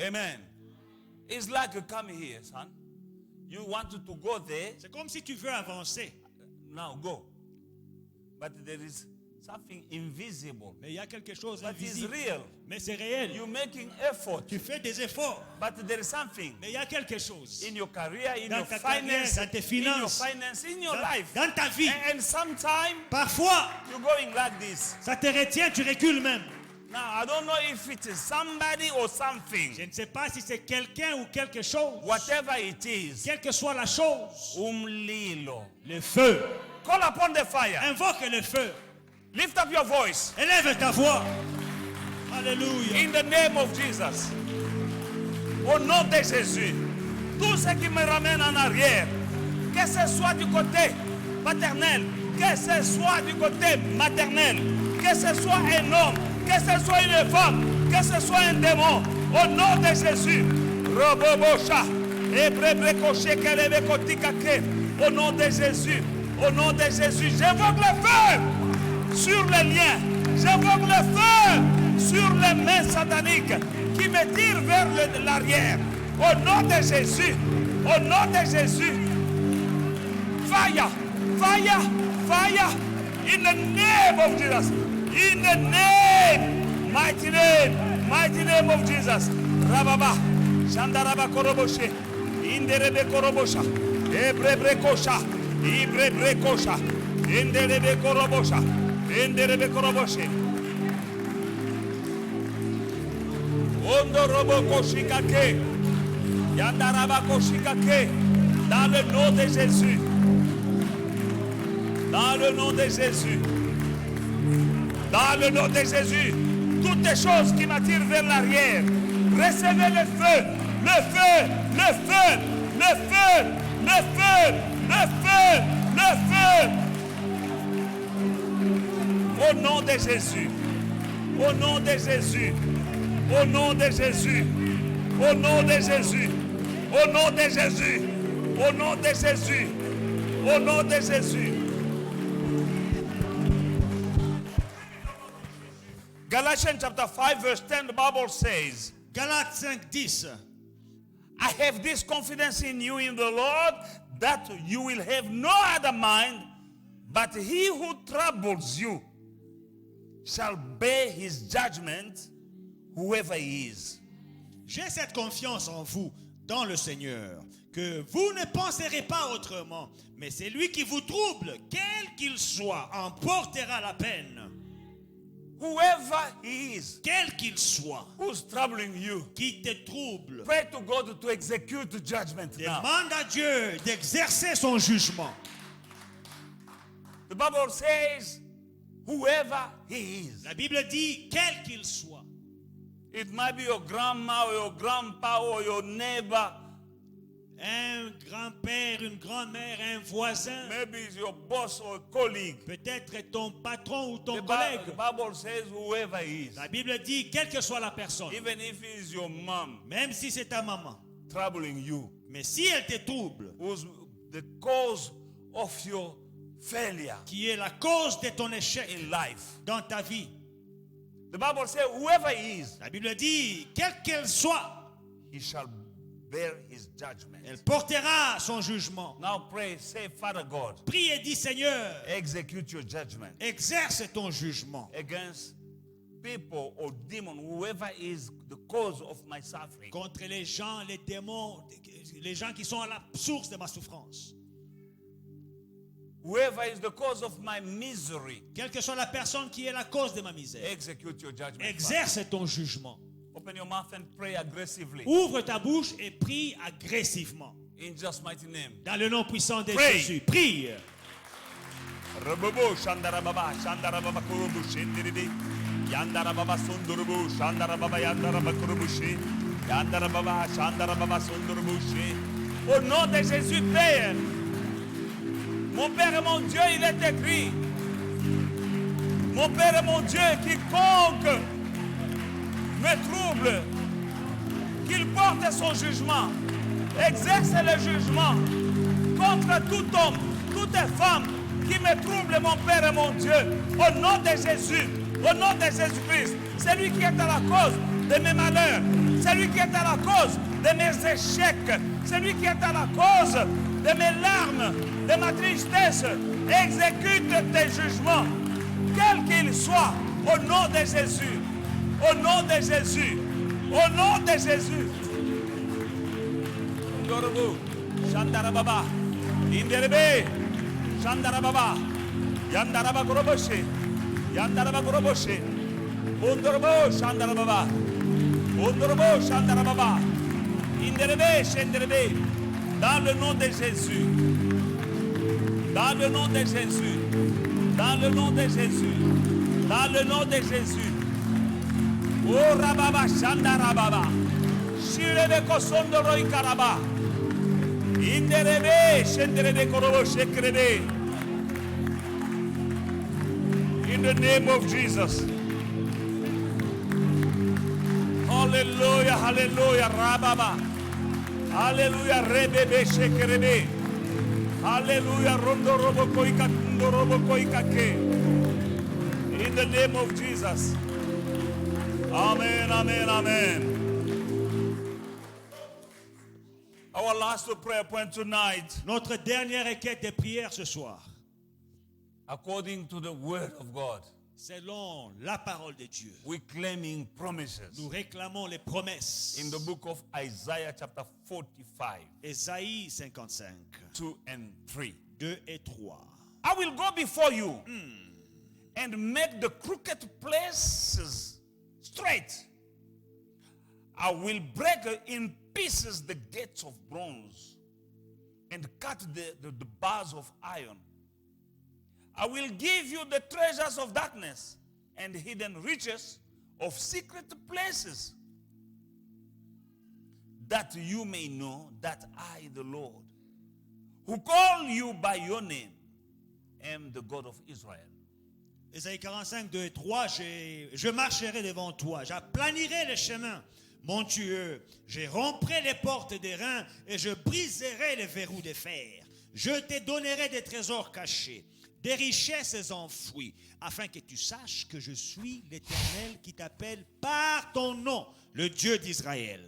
Amen. It's like you come here, son. You wanted to go there. C'est comme si tu veux avancer, Now go. But there is something invisible. mais il y a quelque chose But it's d'invisible. real. Mais c'est réel. You're making effort. Tu fais des efforts, But there is something mais il y a quelque chose in your career, in dans your ta finance, carrière, dans tes in your finances, finance, in your dans, life. dans ta vie. And sometimes Parfois, you're going like this. ça te retient, tu recules même. Now, I don't know if it is somebody or Je something. ne sais pas si c'est quelqu'un ou quelque chose. Whatever it is, Quelle que soit la chose, umlilo. le feu. Call upon the fire. Invoque le feu. Lift up your voice. Élève ta voix. Alléluia. In the name of Jesus. Au nom de Jésus. Tout ce qui me ramène en arrière, que ce soit du côté paternel, que ce soit du côté maternel, que ce soit un homme, que ce soit une femme, que ce soit un démon, au nom de Jésus. Robobosha. Au nom de Jésus. Au nom de Jésus. J'invoque le feu sur les liens. J'invoque le feu sur les mains sataniques qui me tirent vers l'arrière. Au nom de Jésus. Au nom de Jésus. Fire. Fire. Fire. In the name of Jesus. In the name. Mighty name of Jesus. Rababa. Shandaraba koroboshe. Inderebe korobosha. Ebrebre kosha. Ibrebre kosha. Inderebe korobosha. Inderebe koroboshe. Ondo robo koshikake. Yandaraba koshikake. Dans le nom de Jésus. Dans le nom de Jésus. Dans le nom de Jésus. Toutes les choses qui m'attirent vers l'arrière. Recevez le feu. Le feu. Le feu. Le feu. Le feu. Le feu. Le feu. Au nom de Jésus. Au nom de Jésus. Au nom de Jésus. Au nom de Jésus. Au nom de Jésus. Au nom de Jésus. Au nom de Jésus. Galatians chapter 5 verse 10, the Bible says, Galates 5:10. I have this confidence in you in the Lord that you will have no other mind, but he who troubles you shall bear his judgment, whoever he is. J'ai cette confiance en vous, dans le Seigneur, que vous ne penserez pas autrement, mais c'est lui qui vous trouble, quel qu'il soit, en portera la peine. Whoever he is, Quel qu'il soit, who's troubling you, qui te trouble, pray to God to execute the judgment now. demande à Dieu d'exercer son jugement. The Bible says, whoever he is. La Bible dit, quel qu'il soit. It might be your grandma or your grandpa or your neighbor. Un grand-père, une grand-mère, un voisin, Maybe it's your boss or a colleague. peut-être ton patron ou ton The collègue. Bible says whoever he is. La Bible dit, quelle que soit la personne, Even if it is your mom même si c'est ta maman, troubling you, mais si elle te trouble, who's the cause of your failure qui est la cause de ton échec in life. dans ta vie, The Bible says whoever he is, la Bible dit, quelle qu'elle soit, he shall bear his judgment. elle portera son jugement. Now pray, say, Father God, Prie et dis, Seigneur, execute your judgment exerce ton jugement against people or demon, whoever is the cause of my suffering. contre les gens, les démons, les gens qui sont à la source de ma souffrance. Whoever is the cause of my misery, Quelle que soit la personne qui est la cause de ma misère, execute your judgment. Father. exerce ton jugement. Open your mouth and pray aggressively. Ouvre ta bouche et prie agressivement. In Jesus' mighty name. Dans le nom puissant de Pray. Jésus, prie. Rabobo Shandarababa Shandarababa Kurubushi Ndiribi Yandarababa Sundurubu Shandarababa Yandarababa Kurubushi Yandarababa Shandarababa Sundurubushi. Au nom de Jésus, Père, mon Père et mon Dieu, il est écrit, mon Père et mon Dieu, quiconque me trouble, qu'il porte son jugement, exerce le jugement contre tout homme, toute femme qui me trouble, mon Père et mon Dieu, au nom de Jésus, au nom de Jésus-Christ, c'est lui qui est à la cause de mes malheurs, c'est lui qui est à la cause de mes échecs, c'est lui qui est à la cause de mes larmes, de ma tristesse. Exécute tes jugements, quels qu'ils soient, au nom de Jésus, au nom de Jésus, au nom de Jésus. Ndorobo, Shandarababa, Inderebe, Shandarababa, Yandaraba Goroboshe, Yandaraba Goroboshe, Undorobo, Shandarababa, Undorobo, Shandarababa, Inderebe, Shenderebe, dans le nom de Jésus, dans le nom de Jésus, dans le nom de Jésus, dans le nom de Jésus. Oh Rababa, Shandarababa, Shirebe Kosondoro Ikaraba. Inderebe, shenderebe, korobo, shekerebe. In the name of Jesus. Hallelujah, hallelujah, rababa. Hallelujah, rebebe, shekerebe. Hallelujah, rondo robo koika, robo koika ke. In the name of Jesus. Amen, amen, amen. Our last prayer point tonight, Notre dernière requête de prière ce soir, according to the word of God, selon la parole de Dieu, we're claiming promises nous réclamons les promesses. in the book of Isaiah chapter 45, Ésaïe 55, 2 and 3. 2 et 3. I will go before you and make the crooked places straight. I will break in pieces the gates of bronze and cut the bars of iron. I will give you the treasures of darkness and hidden riches of secret places, that you may know that I, the Lord, who call you by your name, am the God of Israel. Ésaïe 45, 2 et 3, je marcherai devant toi, j'aplanirai les chemins montueux, je romprai les portes des reins et je briserai les verrous de fer. Je te donnerai des trésors cachés, des richesses enfouies, afin que tu saches que je suis l'Éternel qui t'appelle par ton nom, le Dieu d'Israël.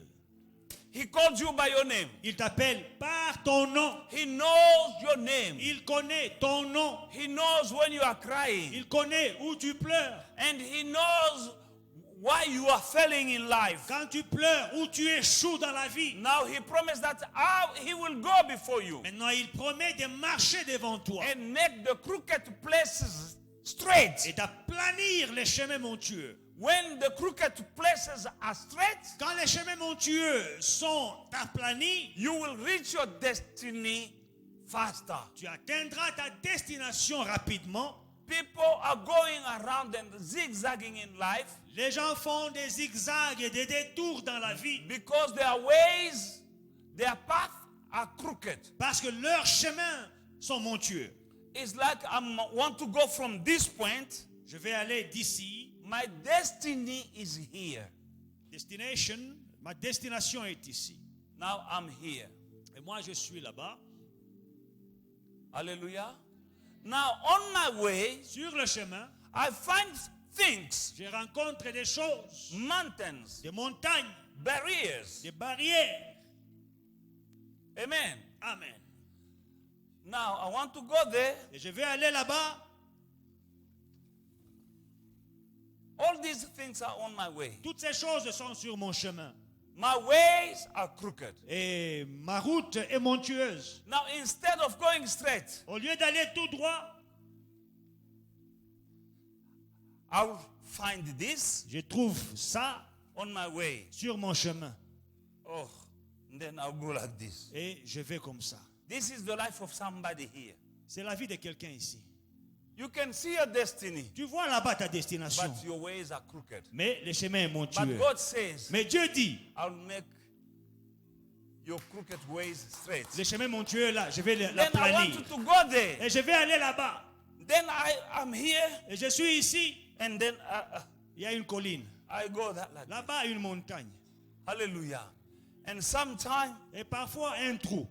He called you by your name. Il t'appelle par ton nom. He knows your name. Il connaît ton nom. He knows when you are crying. Il connaît où tu pleures. And he knows why you are failing in life. Quand tu pleures, où tu échoues dans la vie. Now he promised that he will go before you Maintenant, il promet de marcher devant toi and make the crooked places straight. et d'aplanir les chemins montueux. When the crooked places are straight, Quand les chemins montueux sont aplanis, you will reach your destiny faster. tu atteindras ta destination rapidement. People are going around and zigzagging in life Les gens font des zigzags et des détours dans la vie because their ways, their paths are crooked. parce que leurs chemins sont montueux. It's like I want to go from this point. Je vais aller d'ici. My destiny is here. Ma destination est ici. Now I'm here. Et moi, je suis là-bas. Hallelujah. Now on my way, Sur le chemin, I find things, je rencontre des choses, mountains, des montagnes, barriers. des barrières. Amen. Amen. Now I want to go there. Et je vais aller là-bas. All these things are on my way. Toutes ces choses sont sur mon chemin. My ways are crooked. Et ma route est montueuse. Now instead of going straight, Au lieu d'aller tout droit, I'll find this je trouve ça on my way. sur mon chemin. Oh, and then I'll go like this. Et je vais comme ça. This is the life of somebody here. C'est la vie de quelqu'un ici. You can see your destiny, Tu vois là-bas ta destination. but your ways are crooked. Mais le chemin est But montueux. God says, Mais Dieu dit, I'll make your crooked ways straight. le chemin montueux là, je vais Then I want l'aplanir. you to go there. Et je vais aller là-bas. Then I'm here, Et je suis ici. and then Il y a une colline. I go that like that. Là-bas, une montagne. Hallelujah. And sometimes Et parfois un trou.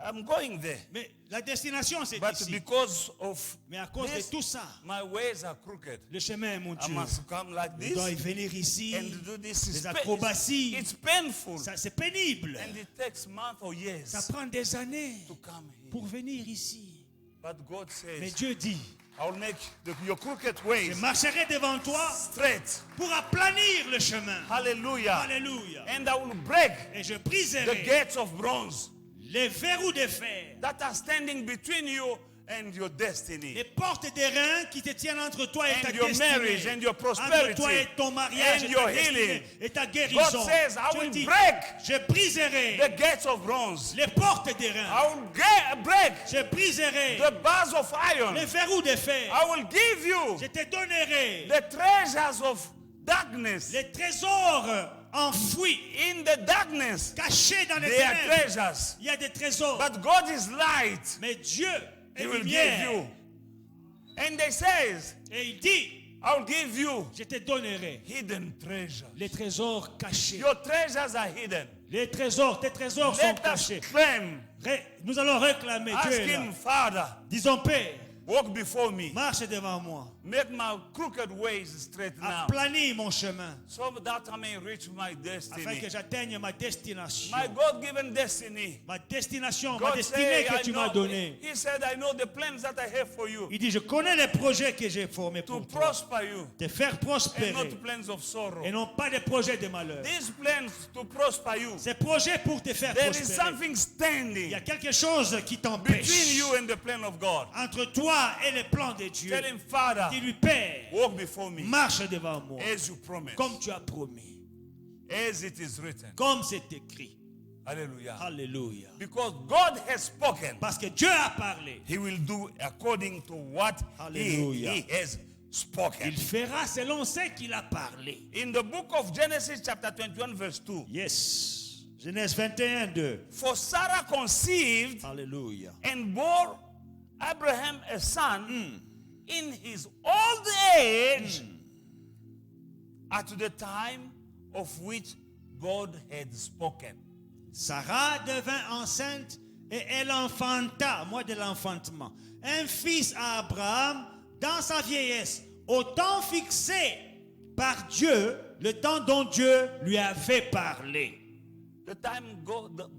I'm going there. Mais la destination, c'est But ici. because of Mais à cause de this, tout ça, my ways are crooked. le chemin est I montueux. must come like Je dois y this venir ici. and do this. Des acrobaties. It's painful. Ça, c'est pénible. And it takes months or years Ça prend des années to come here. pour venir ici. But God Mais says, Dieu dit, I will make your crooked je ways marcherai devant toi straight. pour aplanir le chemin. Hallelujah. Alléluia. And I will break Et je the briserai gates of bronze les verrous de fer, that are standing between you and your les destiny. portes d'airain qui te tiennent entre toi et ta And your marriage destinée. and your Entre prosperity toi et ton mariage and et your ta destinée healing. et ta guérison. God says, I Dieu will dit, break je briserai the gates of bronze. les portes d'airain. I will break Je briserai the bars of iron. les verrous de fer. I will give you Je te donnerai the treasures of darkness. les trésors enfouis, In the darkness, cachés dans les there are ténèbres. treasures. Il y a des trésors. But God is light. Mais Dieu est He will give lumière. you. And they says, Et il dit, I will give you je te donnerai hidden treasures. les trésors cachés. Your treasures are hidden. Les trésors, tes trésors sont Let us cachés. claim. Nous allons réclamer. Dieu Ask est là. him, Father, Disons, Père, walk before me. marche devant moi. Make my crooked ways straight now. Aplanis mon chemin So that I may reach my afin destiny. que j'atteigne ma destination. My God-given destiny. Ma destination, ma God destinée said, que tu m'as donnée. He said, I know the plans that I have for you. Il dit, je connais les projets que j'ai formés To pour toi. prosper you. Te faire And prospérer. not plans of sorrow. Et non pas des projets de malheur. These plans to prosper you. Ces projets pour te faire There is prospérer. something Il standing y a quelque chose qui between t'empêche you and the plan of God. entre toi et les plans de Dieu. Tell him, Father, Dis-lui, Père, walk before me marche devant moi. as you promised, Comme tu as promis. as it is written. Comme c'est écrit. Hallelujah. Alléluia. Because God has spoken, Parce que Dieu a parlé. He will do according to what Hallelujah. he has spoken. Il fera selon ce qu'il a parlé. In the book of Genesis, chapter 21, verse 2, Yes. Genèse 21, 2. for Sarah conceived Alléluia. and bore Abraham a son in his old age at the time of which God had spoken. Sarah devint enceinte et elle enfanta, moi de l'enfantement, un fils à Abraham dans sa vieillesse, au temps fixé par Dieu, le temps dont Dieu lui avait parlé. The time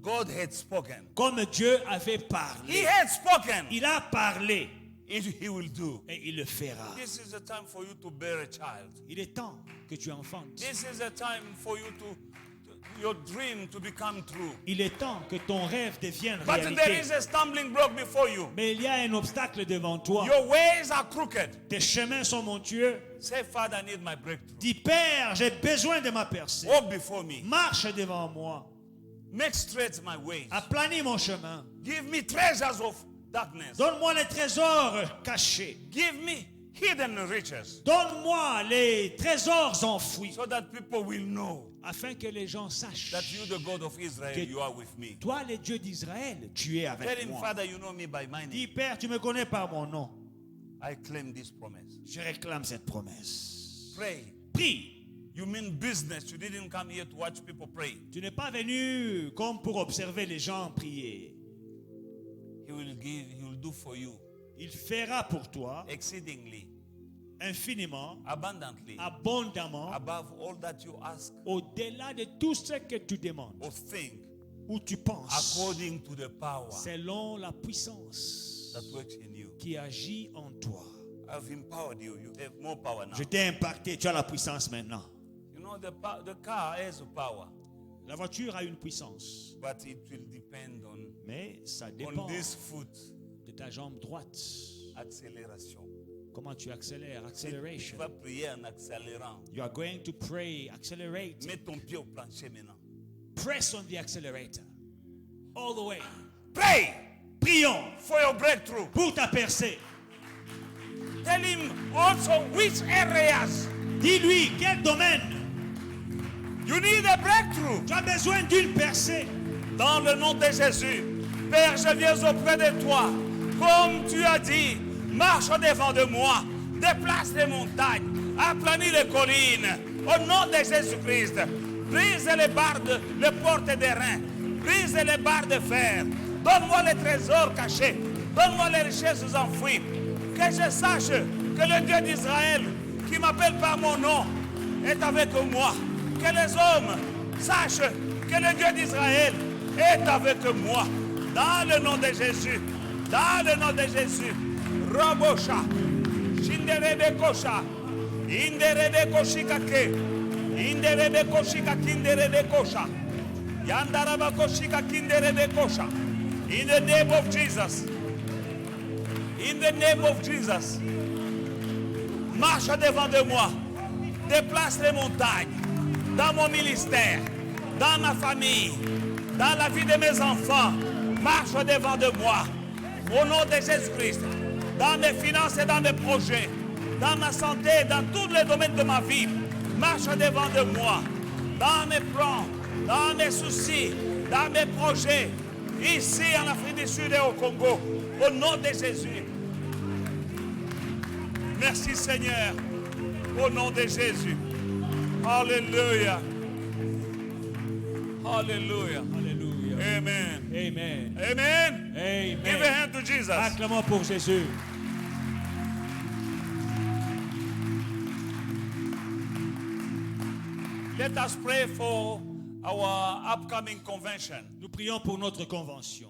God had spoken. Comme Dieu avait He parlé. had spoken. Il a parlé He will do. et il le fera. This is the time for you to bear a child. Il est temps que tu enfantes. This is the time for you your dream to become true. Il est temps que ton rêve devienne But there réalité. is a stumbling block before you. Mais il y a un obstacle devant toi. Your ways are crooked. Tes chemins sont montueux. Say, Father, I need my breakthrough. Dis, Père, j'ai besoin de ma percée. Walk before me. Marche devant moi. Make straight my ways. Aplanis mon chemin. Give me treasures of darkness. Donne-moi les trésors cachés. Give me hidden riches. Donne-moi les trésors enfouis. So that people will know Afin que les gens sachent that you, the God of Israel, que you are with me. toi, le Dieu d'Israël, tu es Tell avec him, moi. Father, you know me by my Dis, name. Père, tu me connais par mon nom. I claim this promise. Je réclame cette promesse. Pray. Prie. You mean business. You didn't come here to watch people pray. Tu n'es pas venu comme pour observer les gens prier. He will do for you Il fera pour toi exceedingly, infiniment, abundantly, abondamment, above all that you ask au-delà de tout ce que tu demandes or think, ou tu penses, according to the power selon la puissance that works in you. qui agit en toi. I've empowered you. You have more power now. Je t'ai impacté, tu as la puissance maintenant. You know, the car has a power, La voiture a une puissance, but it will depend mais ça on dépend this foot de ta jambe droite. accélération. Comment tu accélères, Tu acceleration. vas prier en accélérant. You are going to pray, accelerate. Mets ton pied au plancher maintenant. Press on the accelerator. All the way. Pray Prions for your breakthrough. pour ta percée. Tell him also which areas Dis-lui quel domaine you need a breakthrough. tu as besoin d'une percée. Dans le nom de Jésus, Père, je viens auprès de toi. Comme tu as dit, marche devant de moi, déplace les montagnes, aplanis les collines. Au nom de Jésus-Christ, brise les portes des reins, brise les barres de fer, Donne-moi les trésors cachés. Donne-moi les richesses enfouies. Que je sache que le Dieu d'Israël, qui m'appelle par mon nom, est avec moi. Que les hommes sachent que le Dieu d'Israël est avec moi. Dans le nom de Jésus. Dans le nom de Jésus. Robosha. Shinderebe kosha. Inderebe koshikake. Inderebe koshika kinderebe kosha. Yandaraba koshika kinderebe kosha. In the name of Jesus. In the name of Jesus. Marche devant de moi. Déplace les montagnes. Dans mon ministère. Dans ma famille. Dans la vie de mes enfants. Marche devant de moi. Au nom de Jésus-Christ. Dans mes finances et dans mes projets. Dans ma santé, dans tous les domaines de ma vie. Marche devant de moi. Dans mes plans. Dans mes soucis. Dans mes projets. Ici en Afrique du Sud et au Congo. Au nom de Jésus. Merci Seigneur. Au nom de Jésus. Alléluia. Alléluia. Alléluia. Amen. Amen. Amen. Amen. Give a hand to Jesus. Acclamons pour Jésus. Let us pray for our upcoming convention. Nous prions pour notre convention.